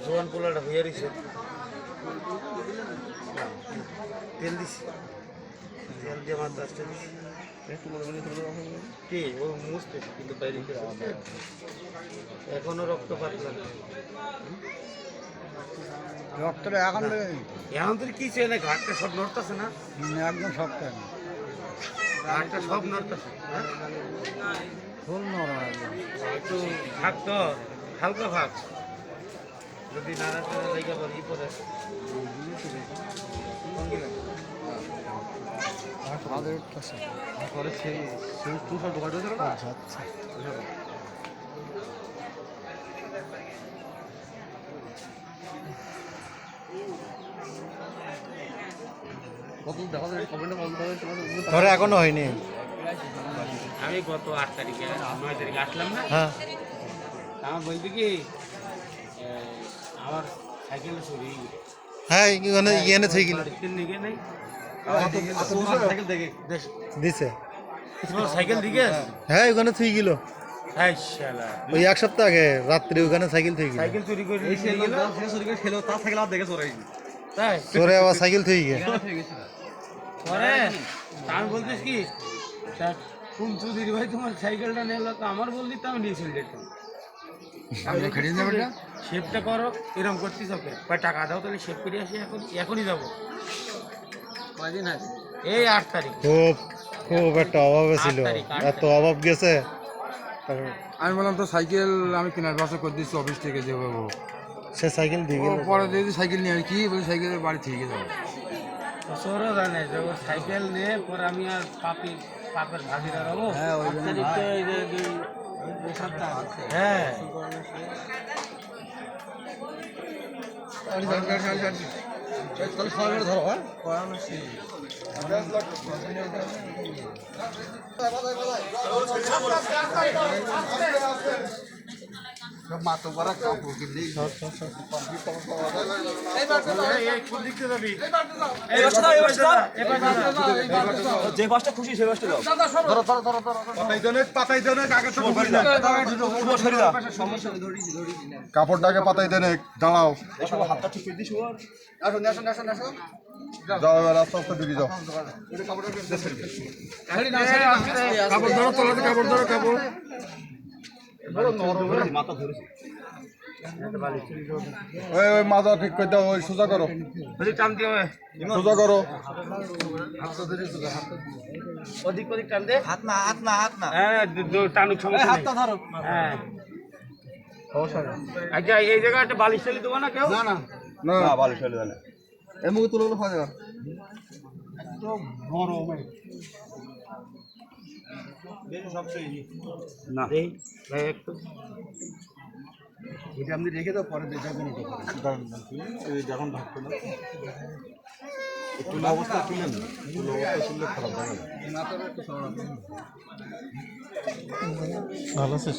জোয়ান পোলাটা হইয়া রয়েছে তেল দিছি তেল দিয়ে মাত্র আসতে দিছি কি ও মুছতেছে কিন্তু বাইরে এখনো রক্তপাত লাগে রক্তটা এখন এখন তো কিছু না ঘাটটা সব নড়তেছে না একদম শক্ত ঘাটটা সব নড়তেছে ফুল নরম একটু ভাগ তো হালকা ভাগ যদি নাড়াচাড়া জায়গা বলি পরে ভালো উঠতেছে পরে সেই তুষার ঢোকাতে যাচ্ছে ঘরে এখনো হয়নি আমি গত 8 তারিখে 9 তারিখে আসলাম না হ্যাঁ আমার বলতে কি আমার সাইকেল চুরি হ্যাঁ এখানে ইয়েনে থেকে গেল নিকে নাই সাইকেল দেখে দিছে তোমার সাইকেল দিকে হ্যাঁ ওখানে থেকে গেল হ্যাঁ শালা ওই এক সপ্তাহ আগে রাত্রে ওখানে সাইকেল থেকে গেল সাইকেল চুরি করে নিয়ে গেল চুরি করে খেলো তার সাইকেল আর দেখে চড়াই তাই তোরে আবার সাইকেল থেকে গেল পরে আমি বলতেছি কি কোন চুদির ভাই তোমার সাইকেলটা নিলো তো আমার বললি তো আমি নিয়েছিল দেখুন শেপটা করো এরকম করছিস ওকে টাকা দাও তাহলে শেপ করে আসি এখনই যাবো কয়দিন আছে এই 8 তারিখ খুব খুব একটা অভাবে ছিল এত অভাব গেছে আমি বললাম তো সাইকেল আমি কেনার ব্যবস্থা করে দিচ্ছি অফিস থেকে যাবো সে সাইকেল দিয়ে গেল পরে যদি সাইকেল নিয়ে কি বলি সাইকেলের বাড়ি থেকে যাবো সরও জানে যে ও সাইকেল নিয়ে পরে আমি আর পাপের ভাগিদার হবো হ্যাঁ, ওই 8 তারিখ তো এই যে সপ্তাহ হ্যাঁ ধরো হ্যাঁ মাতো করা কাপড় কিনলি যে পাঁচটা খুশি সে পাঁচটা দাও কাপড়টাকে পাতাই দেন দাঁড়াও হাতটা ঠিক করে দিস যাও এবার আস্তে আস্তে দিবি যাও কাপড় ধরো তোলাতে কাপড় ধরো কাপড় মাথা ধরেছে ওই ওই মাজা ঠিক করে দাও ওই সোজা করো টান দিয়ে সোজা করো ওদিক ওদিক টান দে হাত না হ্যাঁ টানুক সমস্যা হাতটা ধরো হ্যাঁ আচ্ছা এই জায়গায় একটা বালিশ চালিয়ে দেবো না কেউ না না ভালো চলে না এর মুখে তুলে গেলে হয় না এই ভাই একটু এটা আপনি রেখে দাও পরে যাবেন যখন ঢাকতো না একটু অবস্থা তুলেন অবস্থা তুললে খারাপ লাগে ভালো আছিস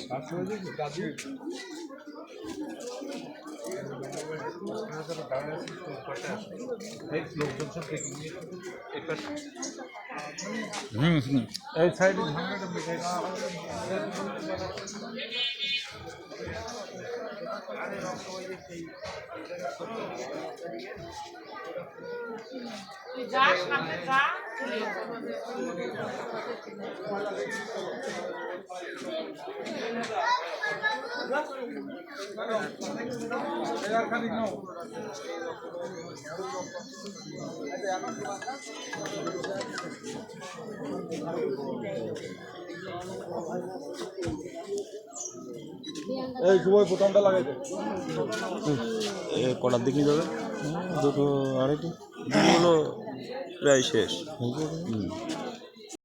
এই সাইডে এই সময় বোতামটা লাগাইতে কটার দিকে যাবে দুটো আড়াইটি দুটো হলো প্রায় শেষ